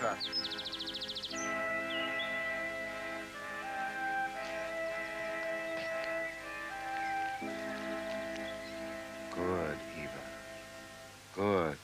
Eva. Good, Eva. Good.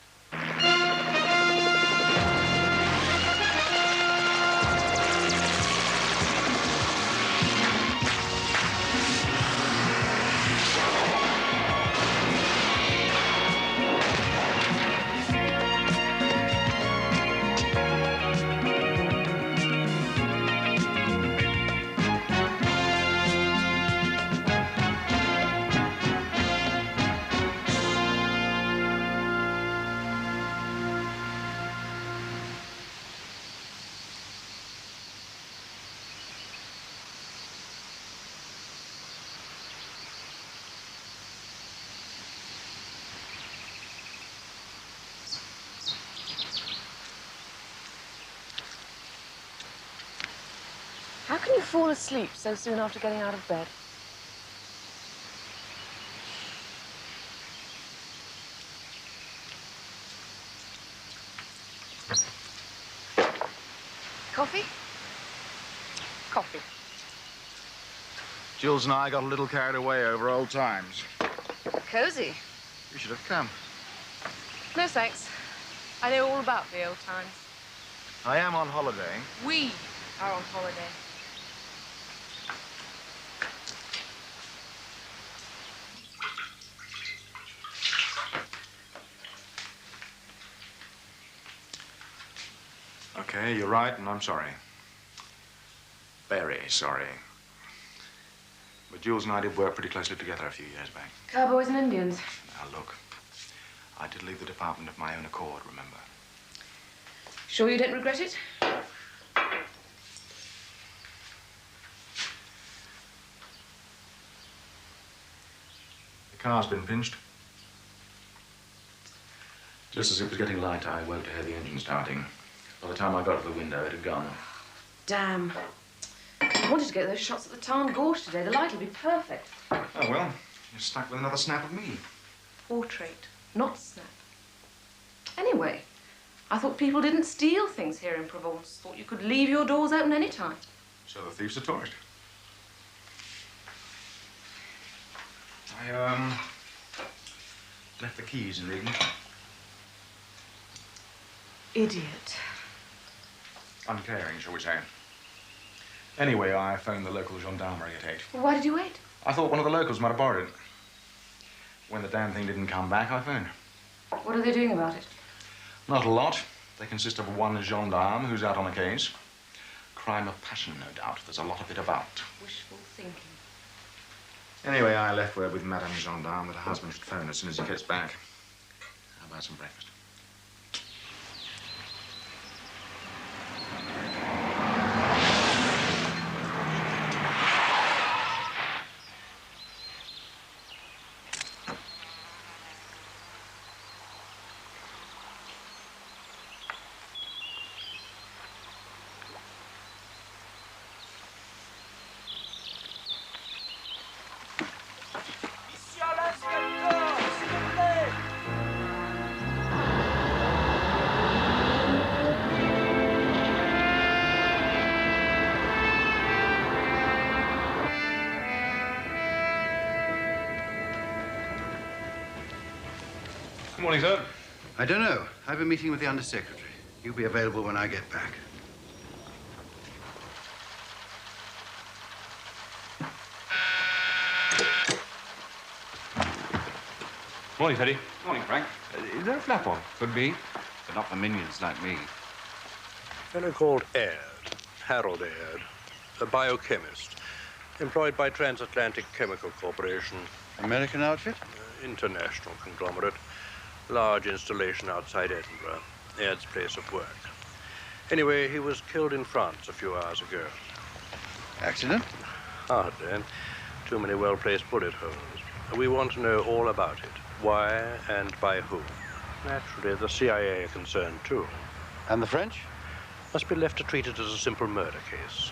How can you fall asleep so soon after getting out of bed? Coffee? Coffee. Jules and I got a little carried away over old times. Cozy. You should have come. No, thanks. I know all about the old times. I am on holiday. We are on holiday. Okay, you're right, and I'm sorry. Very sorry. But Jules and I did work pretty closely together a few years back. Cowboys and Indians. Now, look, I did leave the department of my own accord, remember? Sure you don't regret it? The car's been pinched. Just as it was getting light, I woke to hear the engine starting. By the time I got to the window, it had gone. Damn. I wanted to get those shots at the Tamm gorge today. The light will be perfect. Oh, well, you're stuck with another snap of me. Portrait, not snap. Anyway, I thought people didn't steal things here in Provence. Thought you could leave your doors open any time. So the thief's a tourist. I, left the keys in the ignition. Idiot. Uncaring, shall we say. Anyway, I phoned the local gendarmerie at 8. Well, why did you wait? I thought one of the locals might have borrowed it. When the damn thing didn't come back, I phoned. What are they doing about it? Not a lot. They consist of one gendarme who's out on a case. Crime of passion, no doubt. There's a lot of it about. Wishful thinking. Anyway, I left word with Madame Gendarme that her husband should phone as soon as he gets back. How about some breakfast? Good morning, sir. I don't know. I have a meeting with the Undersecretary. He'll be available when I get back. Morning, Teddy. Morning, Frank. Is there a flap on? Could be, but not for minions like me. A fellow called Aird, Harold Aird, a biochemist, employed by Transatlantic Chemical Corporation. American outfit? International conglomerate. Large installation outside Edinburgh. Aird's place of work. Anyway, he was killed in France a few hours ago. Accident? Hardly. Too many well-placed bullet holes. We want to know all about it. Why and by whom. Naturally, the CIA are concerned, too. And the French? Must be left to treat it as a simple murder case.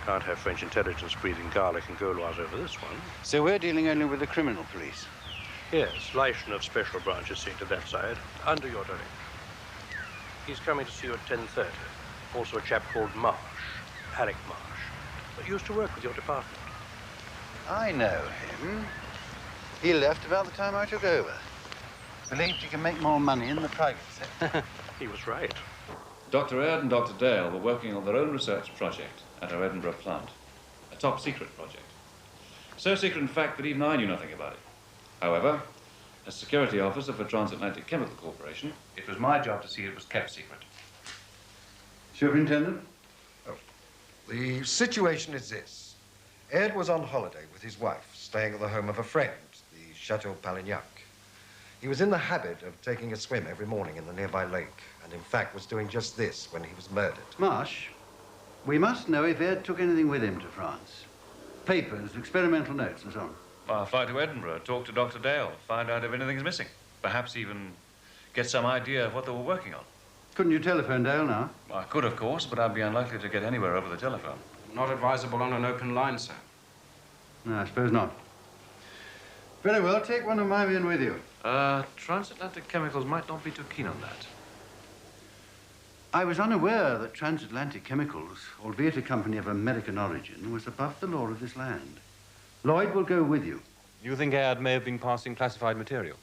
Can't have French intelligence breathing garlic and Gauloise over this one. So we're dealing only with the criminal police? Yes, Leishman of Special Branch is seeing to that side, under your direction. He's coming to see you at 10:30. Also a chap called Marsh, Alec Marsh, that used to work with your department. I know him. He left about the time I took over. Believed you can make more money in the private sector. He was right. Dr. Aird and Dr. Dale were working on their own research project at our Edinburgh plant. A top secret project. So secret, in fact, that even I knew nothing about it. However, as security officer for Transatlantic Chemical Corporation, it was my job to see it was kept secret. Superintendent? The situation is this. Ed was on holiday with his wife, staying at the home of a friend, the Chateau Palignac. He was in the habit of taking a swim every morning in the nearby lake, and in fact was doing just this when he was murdered. Marsh, we must know if Ed took anything with him to France. Papers, experimental notes, and so on. I'll fly to Edinburgh, talk to Dr. Dale, find out if anything's missing. Perhaps even get some idea of what they were working on. Couldn't you telephone Dale now? I could, of course, but I'd be unlikely to get anywhere over the telephone. Not advisable on an open line, sir. No, I suppose not. Very well, take one of my men with you. Transatlantic Chemicals might not be too keen on that. I was unaware that Transatlantic Chemicals, albeit a company of American origin, was above the law of this land. Lloyd will go with you. You think Aird may have been passing classified material?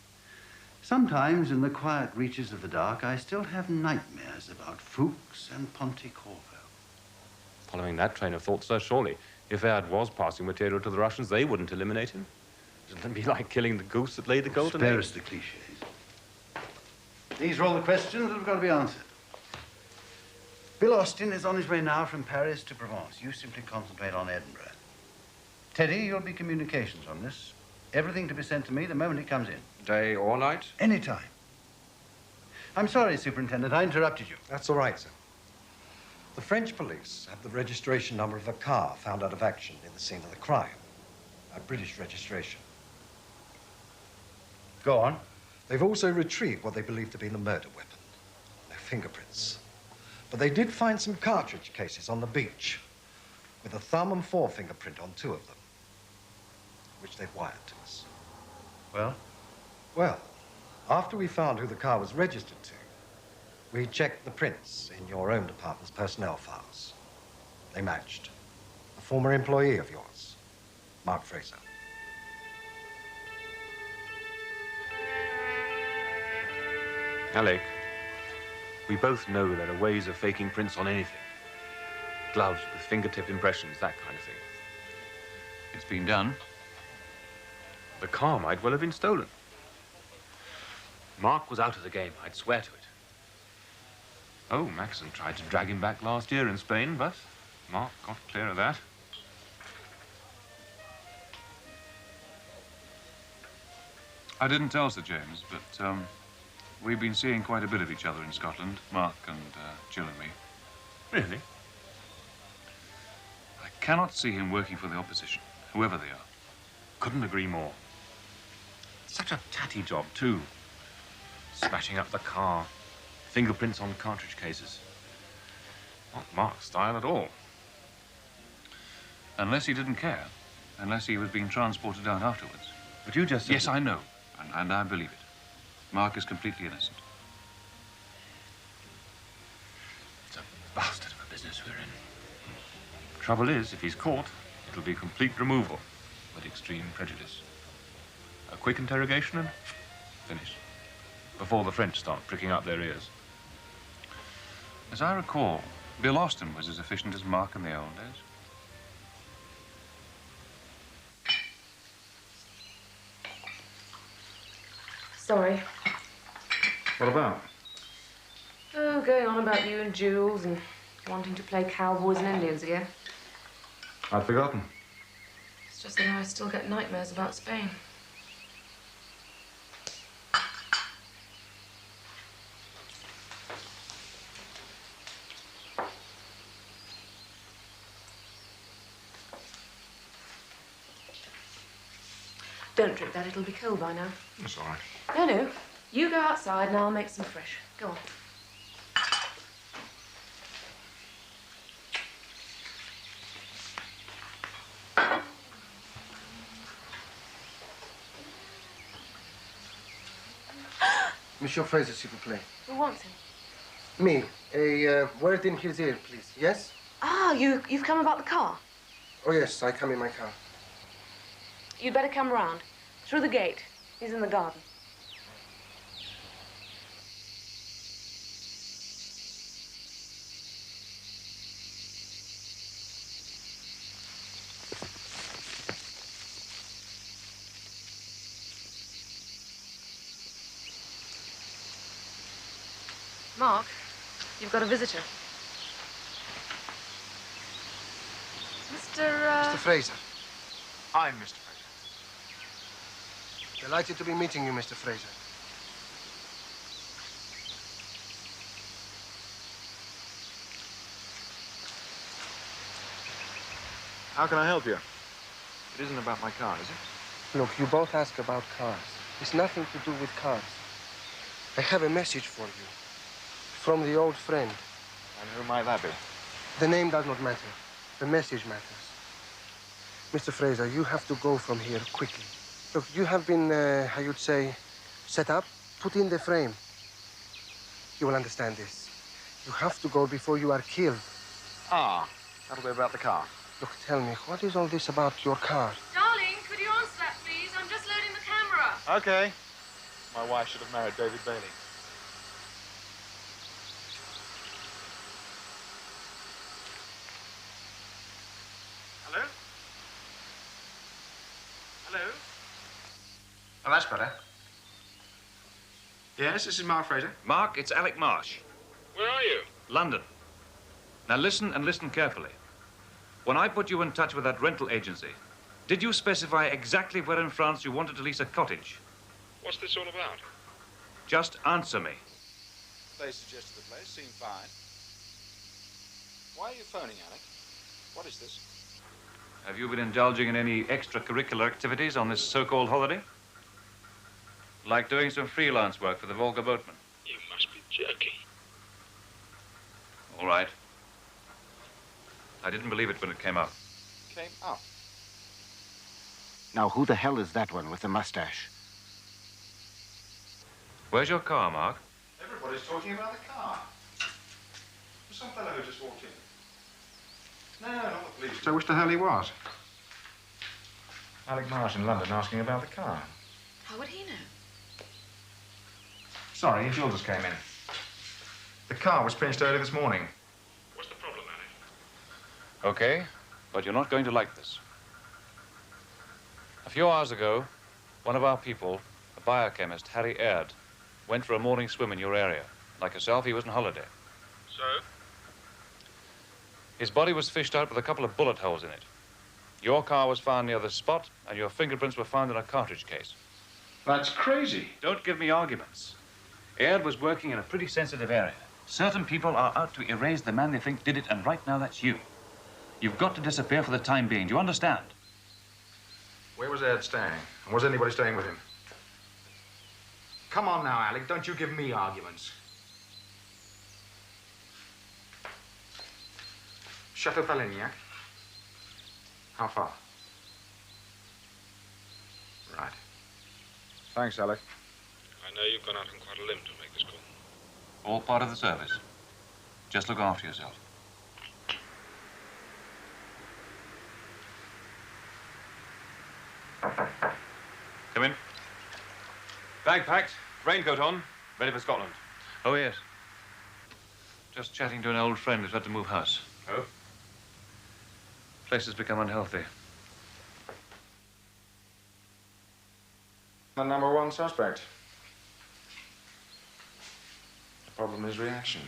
Sometimes, in the quiet reaches of the dark, I still have nightmares about Fuchs and Pontecorvo. Following that train of thought, sir, surely, if Aird was passing material to the Russians, they wouldn't eliminate him. Wouldn't it be like killing the goose that laid the golden egg? Spare us the cliches. These are all the questions that have got to be answered. Bill Austin is on his way now from Paris to Provence. You simply concentrate on Edinburgh. Teddy, you'll be communications on this. Everything to be sent to me the moment it comes in. Day or night? Anytime. I'm sorry, Superintendent, I interrupted you. That's all right, sir. The French police have the registration number of a car found out of action near the scene of the crime. A British registration. Go on. They've also retrieved what they believe to be the murder weapon. No fingerprints. But they did find some cartridge cases on the beach with a thumb and forefinger print on 2 of them, which they've wired to us. Well? Well, after we found who the car was registered to, we checked the prints in your own department's personnel files. They matched. A former employee of yours, Mark Fraser. Alec, we both know there are ways of faking prints on anything. Gloves with fingertip impressions, that kind of thing. It's been done. The car might well have been stolen. Mark was out of the game, I'd swear to it. Oh, Maxon tried to drag him back last year in Spain, but Mark got clear of that. I didn't tell Sir James, but we've been seeing quite a bit of each other in Scotland, Mark and Jill and me. Really? I cannot see him working for the opposition, whoever they are. Couldn't agree more. Such a tatty job, too. Smashing up the car. Fingerprints on cartridge cases. Not Mark's style at all. Unless he didn't care. Unless he was being transported out afterwards. But you just said... Yes, I know. And I believe it. Mark is completely innocent. It's a bastard of a business we're in. Trouble is, if he's caught, it'll be complete removal, but extreme prejudice. A quick interrogation and finish. Before the French start pricking up their ears. As I recall, Bill Austin was as efficient as Mark in the old days. Sorry. What about? Oh, going on about you and Jules and wanting to play cowboys and Indians again. I'd forgotten. It's just that I still get nightmares about Spain. Don't drink that, it'll be cold by now. That's all right. No. You go outside and I'll make some fresh. Go on. Monsieur Fraser, s'il vous plaît. Who wants him? Me. A word in his ear, please. Yes? Ah, you've come about the car? Oh, yes, I come in my car. You'd better come round. Through the gate. He's in the garden. Mark, you've got a visitor. Mr. Fraser. I'm Mr. Fraser. Delighted to be meeting you, Mr. Fraser. How can I help you? It isn't about my car, is it? Look, you both ask about cars. It's nothing to do with cars. I have a message for you. From the old friend. And who might that be? The name does not matter. The message matters. Mr. Fraser, you have to go from here quickly. Look, you have been, how you'd say, set up, put in the frame. You will understand this. You have to go before you are killed. Ah, that'll be about the car. Look, tell me, what is all this about your car? Darling, could you answer that, please? I'm just loading the camera. Okay. My wife should have married David Bailey. Hello? Hello? Oh, that's better. Yes, this is Mark Fraser. Mark, it's Alec Marsh. Where are you? London. Now listen and listen carefully. When I put you in touch with that rental agency, did you specify exactly where in France you wanted to lease a cottage? What's this all about? Just answer me. They suggested the place seemed fine. Why are you phoning, Alec? What is this? Have you been indulging in any extracurricular activities on this so-called holiday? Like doing some freelance work for the Volga boatmen? You must be joking. All right. I didn't believe it when it came out. Came up. Now, who the hell is that one with the mustache? Where's your car, Mark? Everybody's talking about the car. There's some fellow who just walked in. No, not the police. So which the hell he was? Alec Marsh in London asking about the car. How would he know? Sorry, Jill just came in. The car was pinched early this morning. What's the problem, Alec? Okay, but you're not going to like this. A few hours ago, one of our people, a biochemist, Harry Aird, went for a morning swim in your area. Like yourself, he was on holiday. So? His body was fished out with a couple of bullet holes in it. Your car was found near the spot, and your fingerprints were found in a cartridge case. That's crazy. Don't give me arguments. Aird was working in a pretty sensitive area. Certain people are out to erase the man they think did it, and right now that's you. You've got to disappear for the time being. Do you understand? Where was Ed staying? And was anybody staying with him? Come on now, Alec. Don't you give me arguments. Chateau Palignac? How far? Right. Thanks, Alec. I know you've gone out on quite a limb to make this call. All part of the service. Just look after yourself. Come in. Bag packed, raincoat on, ready for Scotland. Oh, yes. Just chatting to an old friend who's had to move house. Oh? Place has become unhealthy. The number one suspect. The problem is reaction.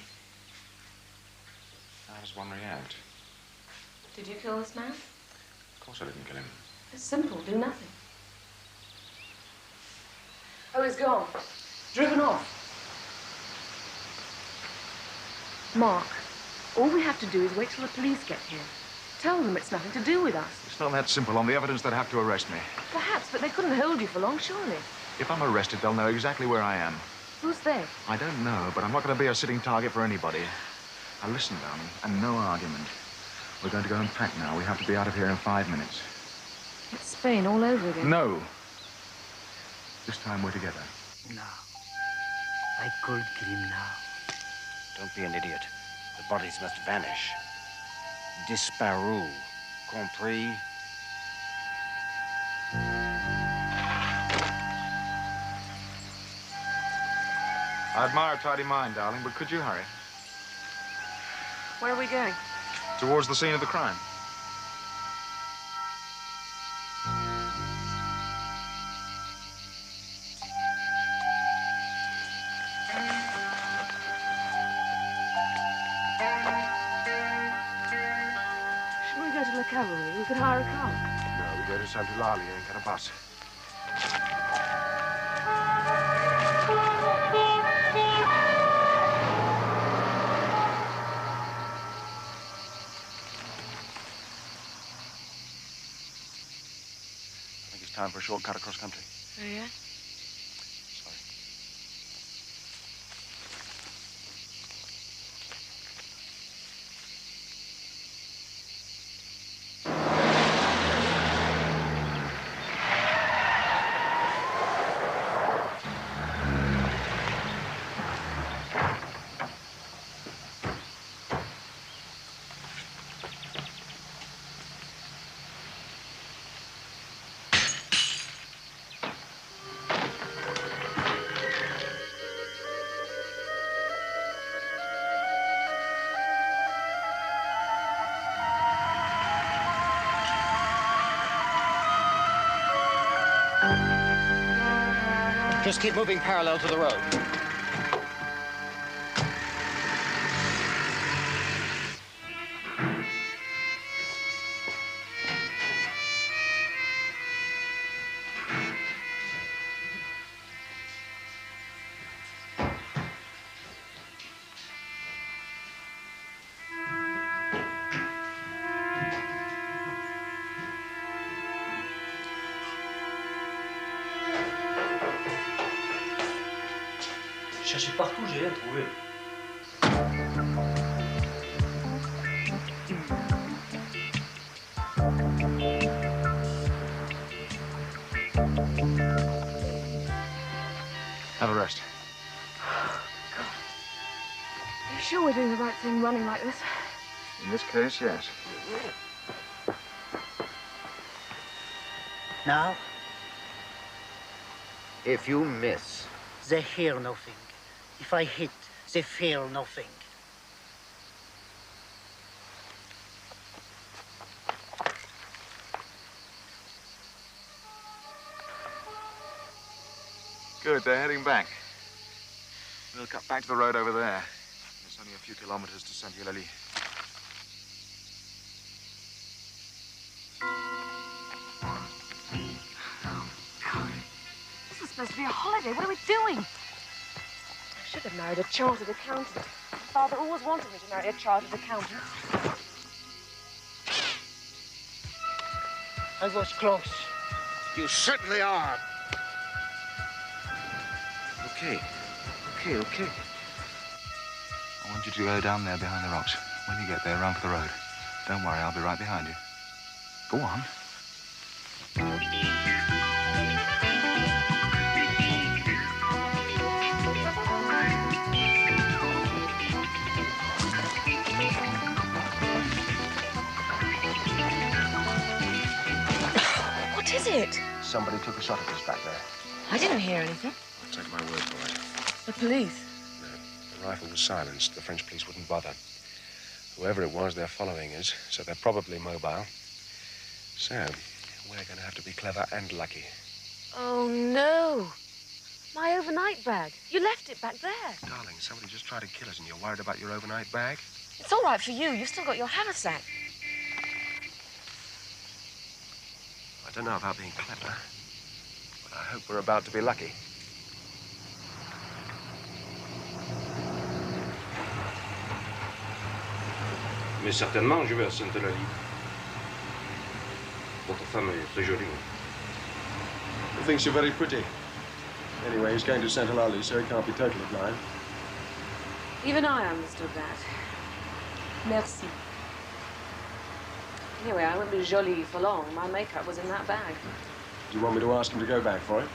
How does one react? Did you kill this man? Of course I didn't kill him. It's simple. Do nothing. Oh, he's gone. Driven off. Mark, all we have to do is wait till the police get here. Tell them it's nothing to do with us. It's not that simple. On the evidence, they'd have to arrest me. Perhaps, but they couldn't hold you for long, surely. If I'm arrested, they'll know exactly where I am. Who's they? I don't know, but I'm not going to be a sitting target for anybody. Now listen, darling, and no argument. We're going to go and pack now. We have to be out of here in 5 minutes. It's Spain all over again. No. This time we're together. Now, I could kill him now. Don't be an idiot. The bodies must vanish. Disparu. Compris? I admire a tidy mind, darling, but could you hurry? Where are we going? Towards the scene of the crime. Shouldn't we go to the cavalry? We could hire a car. No, we go to Sant'Eulalia and get a bus. I think it's time for a shortcut across country. Oh, yeah? Sorry. Just keep moving parallel to the road. Cherchez partout, j'ai rien trouvé. Have a rest. Are you sure we're doing the right thing running like this? In this case, yes. Now, If you miss, they hear nothing. If I hit, they feel nothing. Good, they're heading back. We'll cut back to the road over there. It's only a few kilometers to Sant'Eulalia. This was supposed to be a holiday. What are we doing? I should have married a chartered accountant. My father always wanted me to marry a chartered accountant. I was close. you certainly are. Okay. I want you to go down there behind the rocks. When you get there, run for the road. Don't worry, I'll be right behind you. Go on. What is it? Somebody took a shot at us back there. I didn't hear anything. Take my word for it. The police? No, the rifle was silenced. The French police wouldn't bother. Whoever it was, they're following us, so they're probably mobile. So, we're going to have to be clever and lucky. Oh, no. My overnight bag. You left it back there. Darling, somebody just tried to kill us and you're worried about your overnight bag? It's all right for you. You've still got your haversack. I don't know about being clever, but I hope we're about to be lucky. Mais certainement, je vais à Sainte-Eulalie. Votre femme est très jolie. He thinks you're very pretty. Anyway, he's going to Sant'Eulalia, so he can't be totally blind. Even I understood that. Merci. Anyway, I won't be jolie for long. My makeup was in that bag. Do you want me to ask him to go back for it?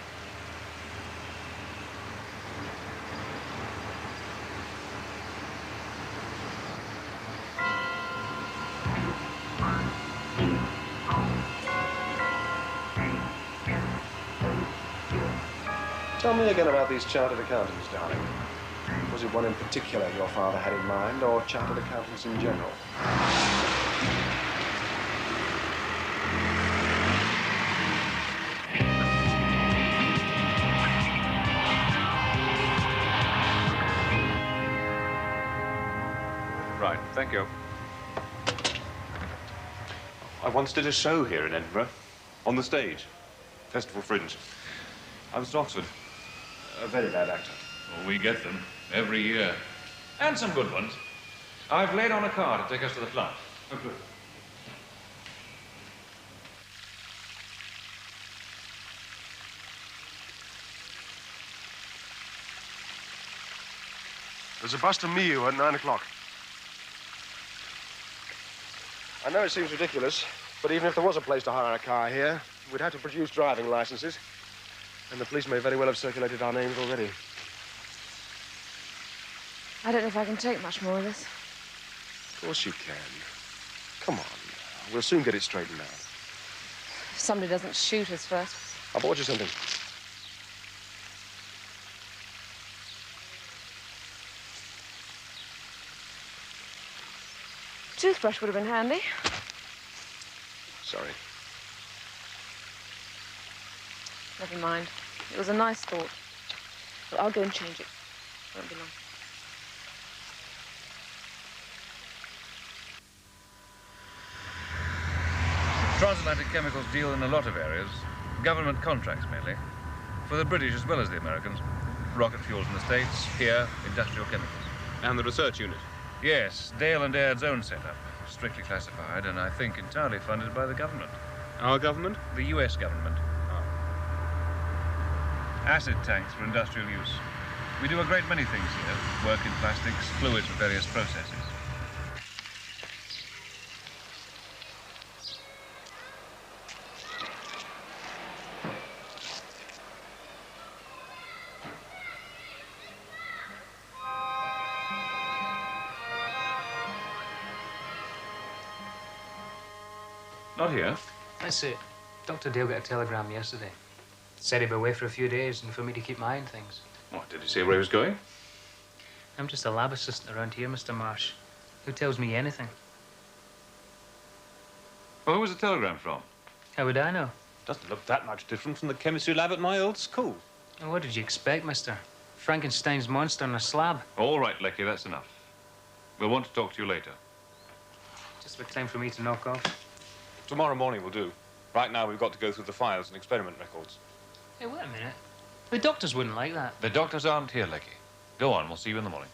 Tell me again about these chartered accountants, darling. Was it one in particular your father had in mind, or chartered accountants in general? Right, thank you. I once did a show here in Edinburgh, on the stage. Festival Fringe. I was at Oxford. A very bad actor. Well, we get them every year. And some good ones. I've laid on a car to take us to the plant. Oh, good. There's a bus to Miu at 9 o'clock. I know it seems ridiculous, but even if there was a place to hire a car here, we'd have to produce driving licenses. And the police may very well have circulated our names already. I don't know if I can take much more of this. Of course you can. Come on. We'll soon get it straightened out. If somebody doesn't shoot us first. I bought you something. Toothbrush would have been handy. Sorry. Never mind. It was a nice thought. But I'll go and change it. Won't be long. Transatlantic Chemicals deal in a lot of areas. Government contracts, mainly. For the British as well as the Americans. Rocket fuels in the States, here, industrial chemicals. And the research unit? Yes, Dale and Aird's own setup. Strictly classified, and I think entirely funded by the government. Our government? The US government. Oh. Acid tanks for industrial use. We do a great many things here. Work in plastics, fluids for various processes. Not here. That's it. Dr. Dale got a telegram yesterday. Said he'd be away for a few days and for me to keep my eye on things. What, did he say where he was going? I'm just a lab assistant around here, Mr. Marsh. Who tells me anything? Well, who was the telegram from? How would I know? Doesn't look that much different from the chemistry lab at my old school. Well, what did you expect, mister? Frankenstein's monster on a slab. All right, Lecky, that's enough. We'll want to talk to you later. Just about time for me to knock off. Tomorrow morning will do. Right now, we've got to go through the files and experiment records. Hey, wait a minute. The doctors wouldn't like that. The doctors aren't here, Lecky. Go on, we'll see you in the morning.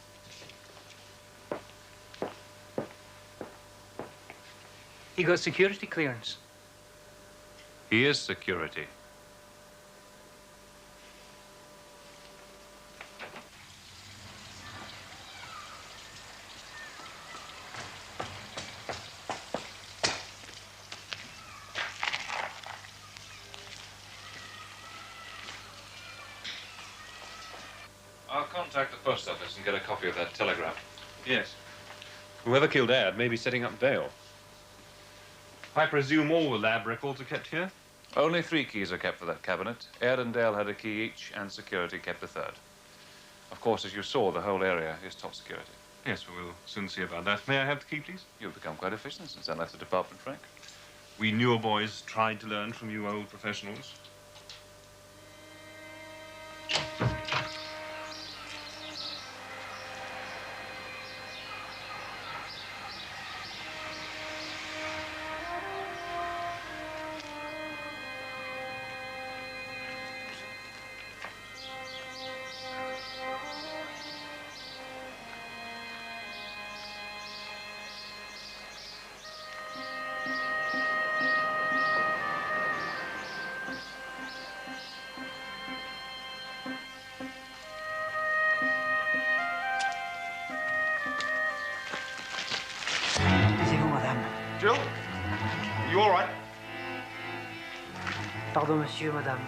He got security clearance. He is security. I'll contact the post office and get a copy of that telegram. Yes. Whoever killed Aird may be setting up Dale. I presume all the lab records are kept here? Only 3 keys are kept for that cabinet. Aird and Dale had a key each, and security kept a third. Of course, as you saw, the whole area is top security. Yes, we'll soon see about that. May I have the key, please? You've become quite efficient since I left the department, Frank. We newer boys tried to learn from you old professionals. Jill, are you all right? Pardon, monsieur, madame.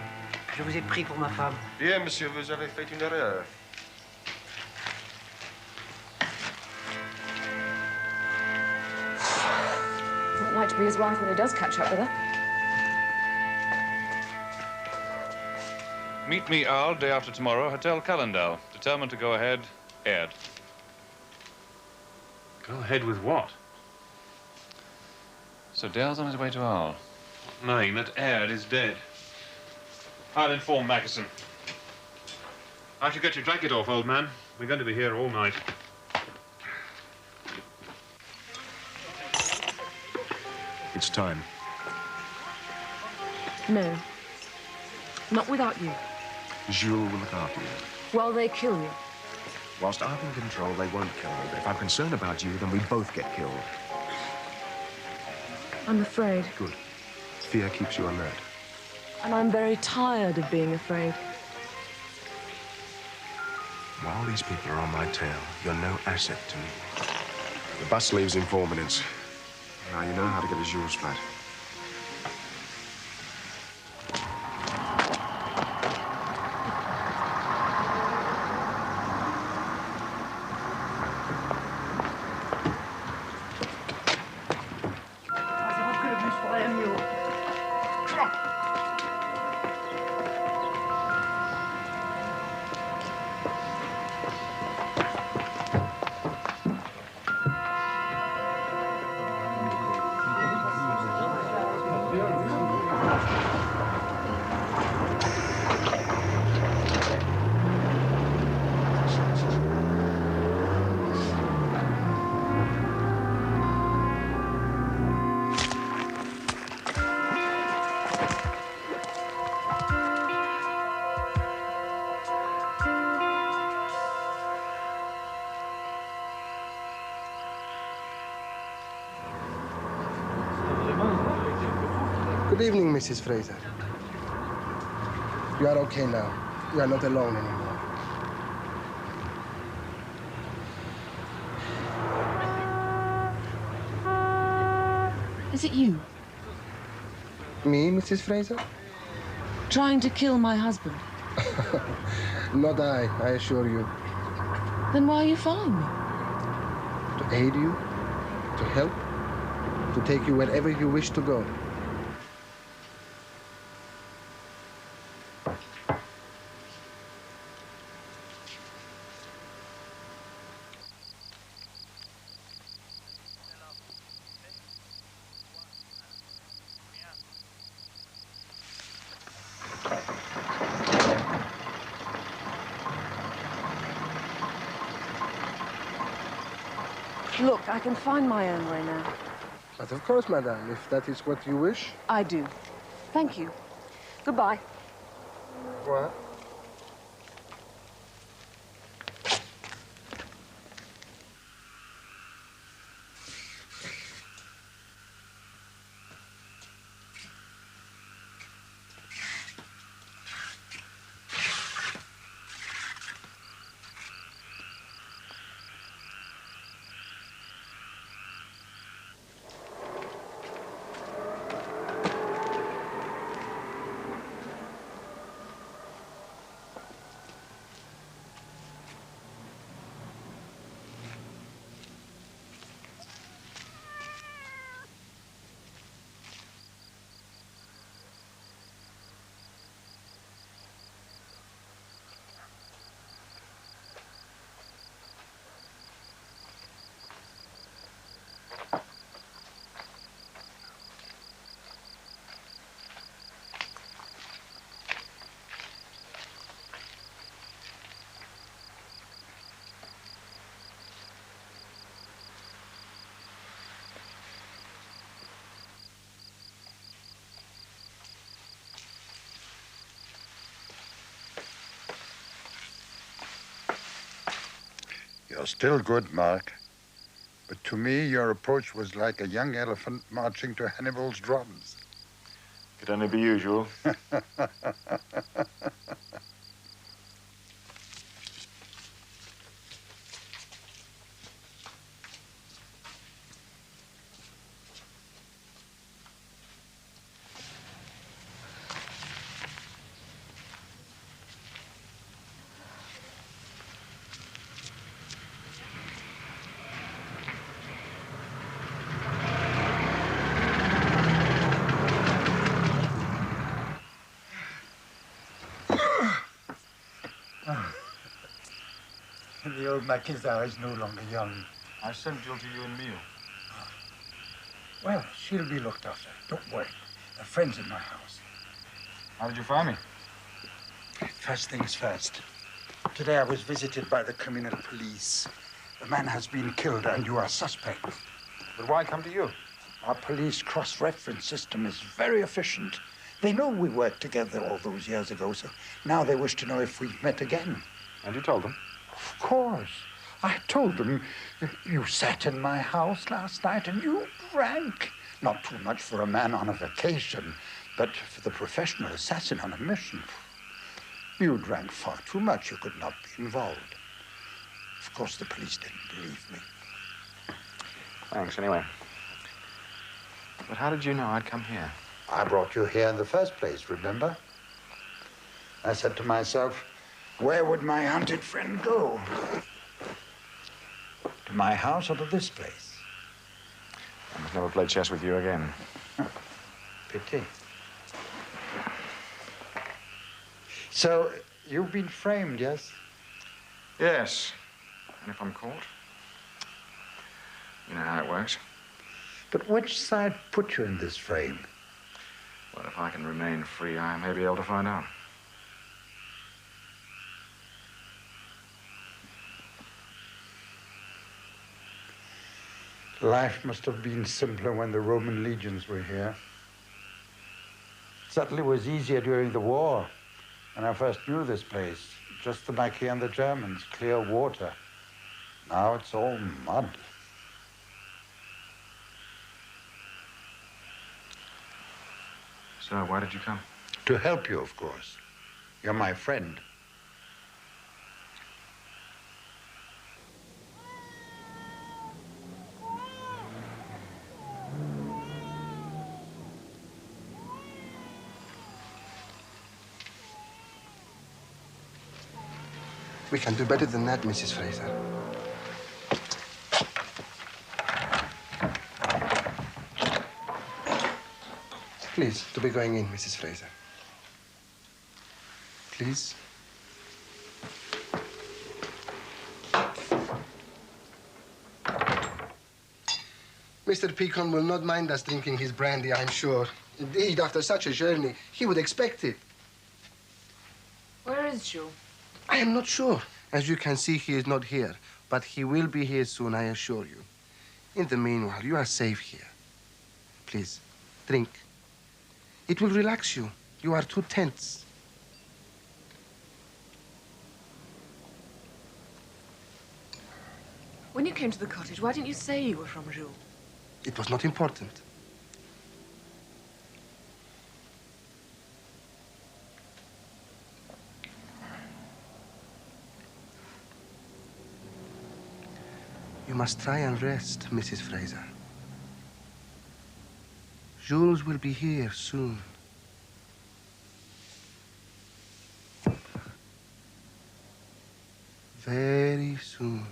Je vous ai pris pour ma femme. Bien, monsieur, vous avez fait une erreur. Wouldn't like to be his wife when he does catch up with her. Meet me, Al, day after tomorrow, Hotel Calendar. Determined to go ahead, Ed. Go ahead with what? So Dale's on his way to Al. Knowing that Aird is dead. I'll inform Magison. I should get your jacket off, old man. We're going to be here all night. It's time. No. Not without you. Jules will look after you. While they kill you. Whilst I'm in control, they won't kill me. But if I'm concerned about you, then we both get killed. I'm afraid. Good. Fear keeps you alert. And I'm very tired of being afraid. While these people are on my tail, you're no asset to me. The bus leaves in 4 minutes. Now you know how to get to Jules' flat. Good evening, Mrs. Fraser. You are okay now. You are not alone anymore. Is it you? Me, Mrs. Fraser? Trying to kill my husband? Not I assure you. Then why are you following me? To aid you, to help, to take you wherever you wish to go. Look, I can find my own way now. But of course, madame, if that is what you wish. I do. Thank you. Goodbye. What? You're still good, Mark. But to me, your approach was like a young elephant marching to Hannibal's drums. Could only be usual. The old Maquisard is no longer young. I sent Jill to you and Neil. Well, she'll be looked after. Don't worry. There are friends in my house. How did you find me? First things first. Today I was visited by the criminal police. The man has been killed and you are suspect. But why come to you? Our police cross-reference system is very efficient. They know we worked together all those years ago, so now they wish to know if we've met again. And you told them? Of course. I told them you sat in my house last night and you drank. Not too much for a man on a vacation, but for the professional assassin on a mission. You drank far too much. You could not be involved. Of course, the police didn't believe me. Thanks, anyway. But how did you know I'd come here? I brought you here in the first place, remember? I said to myself, where would my hunted friend go? To my house or to this place? I must never play chess with you again. Pity. So, you've been framed, yes? Yes. And if I'm caught? You know how it works. But which side put you in this frame? Well, if I can remain free, I may be able to find out. Life must have been simpler when the Roman legions were here. It certainly was easier during the war. When I first knew this place, just the Maquis and the Germans, clear water. Now it's all mud. So, why did you come? To help you, of course. You're my friend. We can do better than that, Mrs. Fraser. Please, to be going in, Mrs. Fraser. Please. Mr. Peacon will not mind us drinking his brandy, I'm sure. Indeed, after such a journey, he would expect it. Where is Jules? I am not sure. As you can see, he is not here. But he will be here soon, I assure you. In the meanwhile, you are safe here. Please, drink. It will relax you. You are too tense. When you came to the cottage, why didn't you say you were from Jules? It was not important. You must try and rest, Mrs. Fraser. Jules will be here soon. Very soon.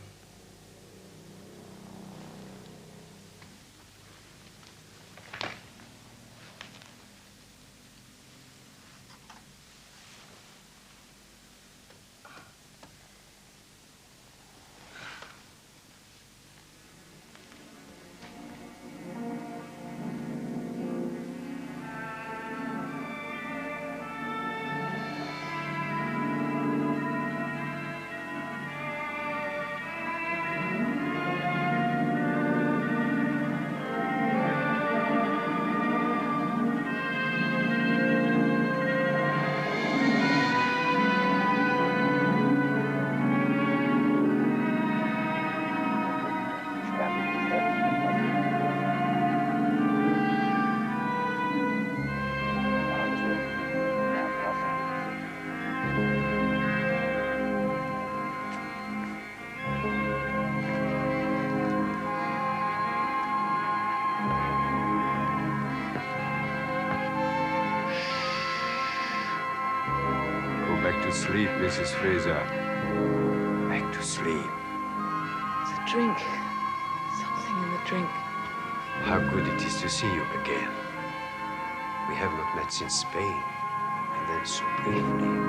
Sleep, Mrs. Fraser. Back to sleep. It's a drink. Something in the drink. How good it is to see you again. We have not met since Spain, and then so briefly.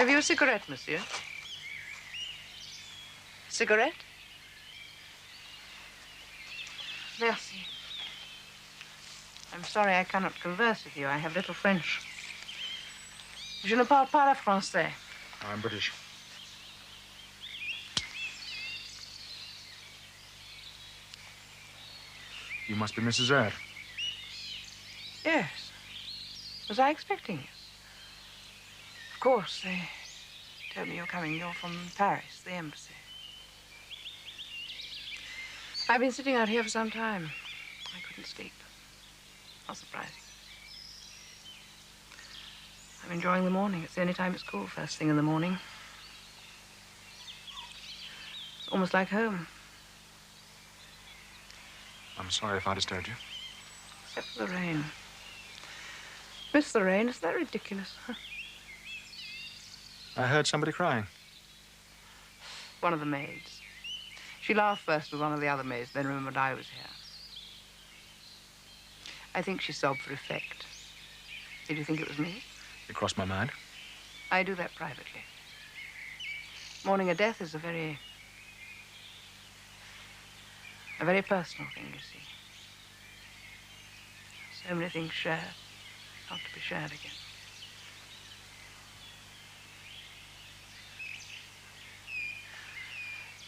Have you a cigarette, monsieur? Cigarette? Merci. I'm sorry I cannot converse with you. I have little French. Je ne parle pas le français. I'm British. You must be Mrs. Ed. Yes. Was I expecting you? Of course, they told me you're coming. You're from Paris, the embassy. I've been sitting out here for some time. I couldn't sleep. Not surprising. I'm enjoying the morning. It's the only time at school, first thing in the morning. It's almost like home. I'm sorry if I disturbed you. Except for the rain. Miss the rain, isn't that ridiculous? Huh? I heard somebody crying. One of the maids. She laughed first with one of the other maids, then remembered I was here. I think she sobbed for effect. Did you think it was me? It crossed my mind. I do that privately. Mourning a death is a very personal thing, you see. So many things shared, not to be shared again.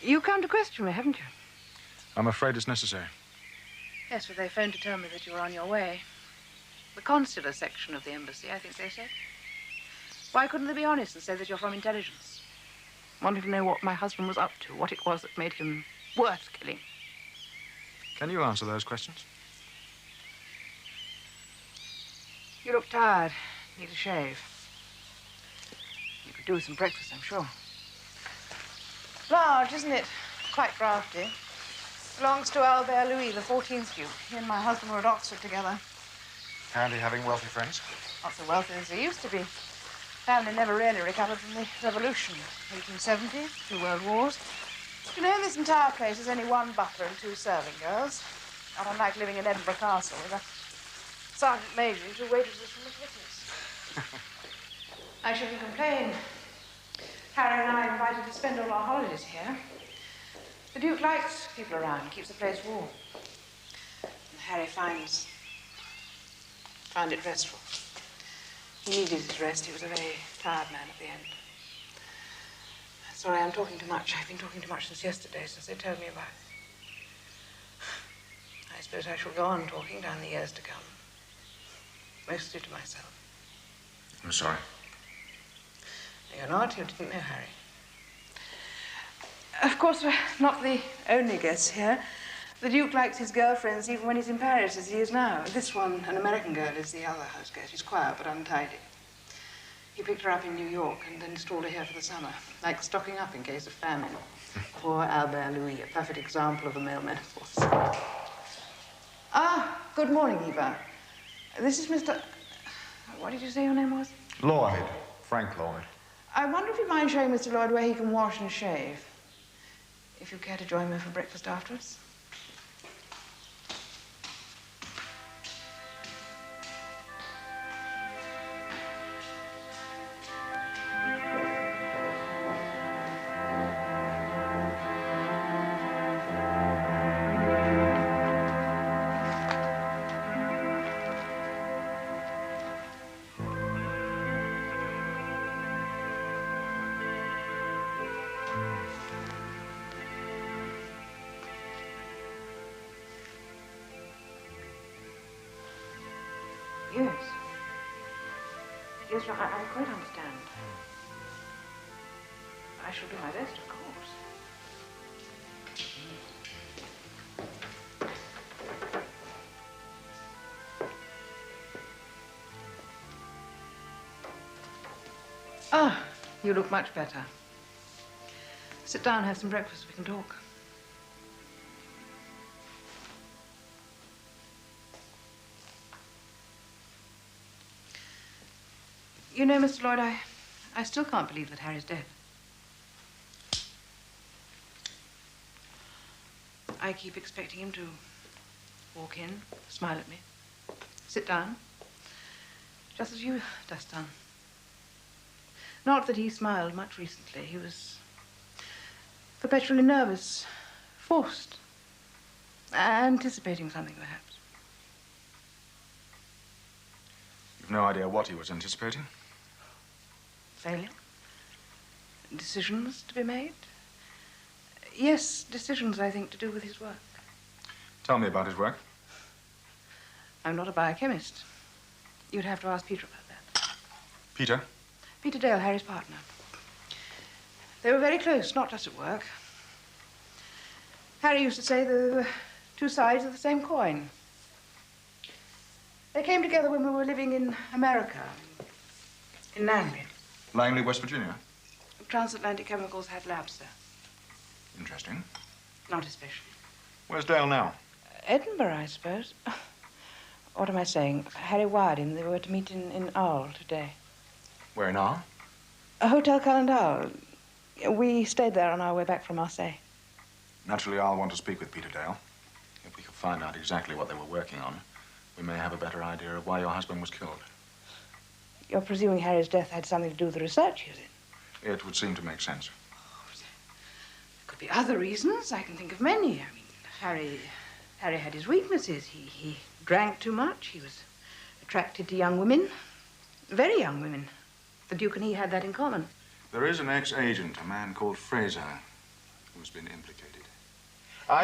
You come to question me, haven't you? I'm afraid it's necessary. Yes, but they phoned to tell me that you were on your way. The consular section of the embassy, I think they said. Why couldn't they be honest and say that you're from intelligence? Wanted to know what my husband was up to, what it was that made him worth killing. Can you answer those questions? You look tired. Need a shave. You could do with some breakfast, I'm sure. Large, isn't it? Quite crafty. Belongs to Albert Louis, the 14th Duke. He and my husband were at Oxford together. Handy having wealthy friends. Not so wealthy as they used to be. Family never really recovered from the Revolution. 1870, 2 world wars. You know, this entire place is only 1 butler and 2 serving girls. Not unlike living in Edinburgh Castle with a sergeant major and 2 waitresses from the Christmas. I shouldn't complain. Harry and I are invited to spend all our holidays here. The Duke likes people around, keeps the place warm. And Harry found it restful. He needed his rest. He was a very tired man at the end. Sorry, I'm talking too much. I've been talking too much since yesterday, since they told me about it. I suppose I shall go on talking down the years to come. Mostly to myself. I'm sorry. You're not. You didn't know Harry. Of course, we're not the only guests here. The Duke likes his girlfriends even when he's in Paris, as he is now. This one, an American girl, is the other house guest. She's quiet but untidy. He picked her up in New York and then installed her here for the summer, like stocking up in case of famine. Poor Albert Louis, a perfect example of the male menopause. Ah, good morning, Eva. This is Mr... What did you say your name was? Lloyd. Frank Lloyd. I wonder if you mind showing Mr. Lloyd where he can wash and shave. If you care to join me for breakfast afterwards. Yes. Yes, I quite understand. I shall do my best, of course. Ah, you look much better. Sit down, have some breakfast, we can talk. You know, Mr. Lloyd, I still can't believe that Harry's dead. I keep expecting him to walk in, smile at me, sit down, just as you just done. Not that he smiled much recently. He was perpetually nervous, forced, anticipating something, perhaps. You've no idea what he was anticipating? Failure? Decisions to be made? Yes, decisions, I think, to do with his work. Tell me about his work. I'm not a biochemist. You'd have to ask Peter about that. Peter? Peter Dale, Harry's partner. They were very close, not just at work. Harry used to say there were two sides of the same coin. They came together when we were living in America, in Langley. Langley, West Virginia. Transatlantic Chemicals had labs there. Interesting. Not especially. Where's Dale now? Edinburgh, I suppose. What am I saying? Harry wired him. They were to meet in Arles today. Where in Arles? A Hotel Calendar. We stayed there on our way back from Marseille. Naturally, I'll want to speak with Peter Dale. If we could find out exactly what they were working on, we may have a better idea of why your husband was killed. You're presuming Harry's death had something to do with the research he was in? It would seem to make sense. There could be other reasons. I can think of many. I mean, Harry had his weaknesses. He drank too much. He was attracted to young women, very young women. The Duke and he had that in common. There is an ex-agent, a man called Fraser, who's been implicated.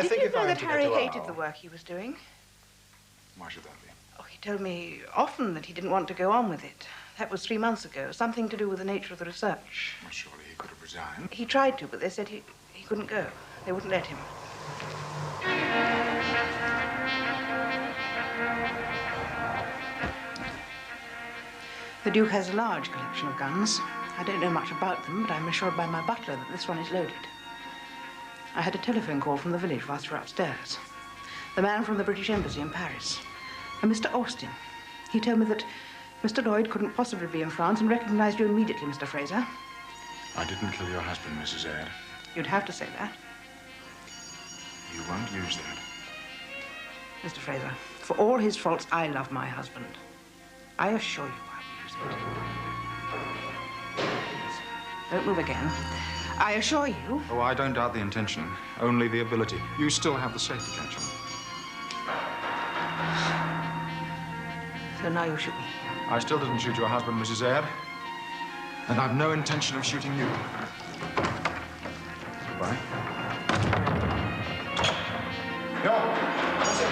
Did you know that Harry hated the work he was doing? Why should that be? Oh, he told me often that he didn't want to go on with it. That was 3 months ago. Something to do with the nature of the research. Well, surely he could have resigned. He tried to, but they said he couldn't go. They wouldn't let him. The Duke has a large collection of guns. I don't know much about them, but I'm assured by my butler that this one is loaded. I had a telephone call from the village whilst we were upstairs. The man from the British Embassy in Paris. A Mr. Austin. He told me that Mr. Lloyd couldn't possibly be in France and recognized you immediately, Mr. Fraser. I didn't kill your husband, Mrs. Aird. You'd have to say that. You won't use that. Mr. Fraser, for all his faults, I love my husband. I assure you I will use it. Don't move again. I assure you. Oh, I don't doubt the intention, only the ability. You still have the safety catch on. So now you shoot me. I still didn't shoot your husband, Mrs. Aird. And I've no intention of shooting you. Goodbye. Go! That's it.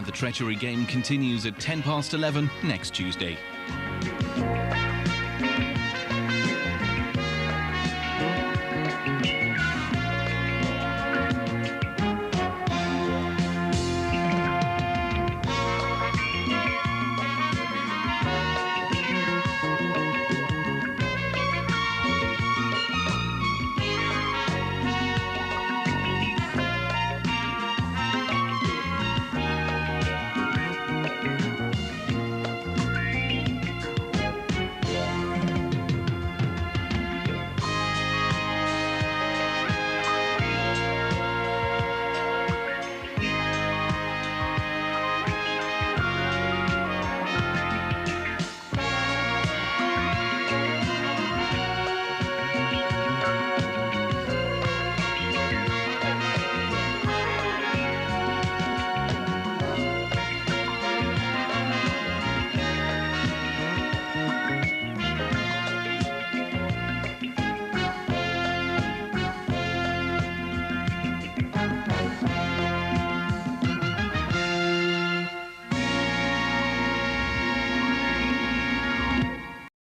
The Treachery game continues at 11:10 next Tuesday.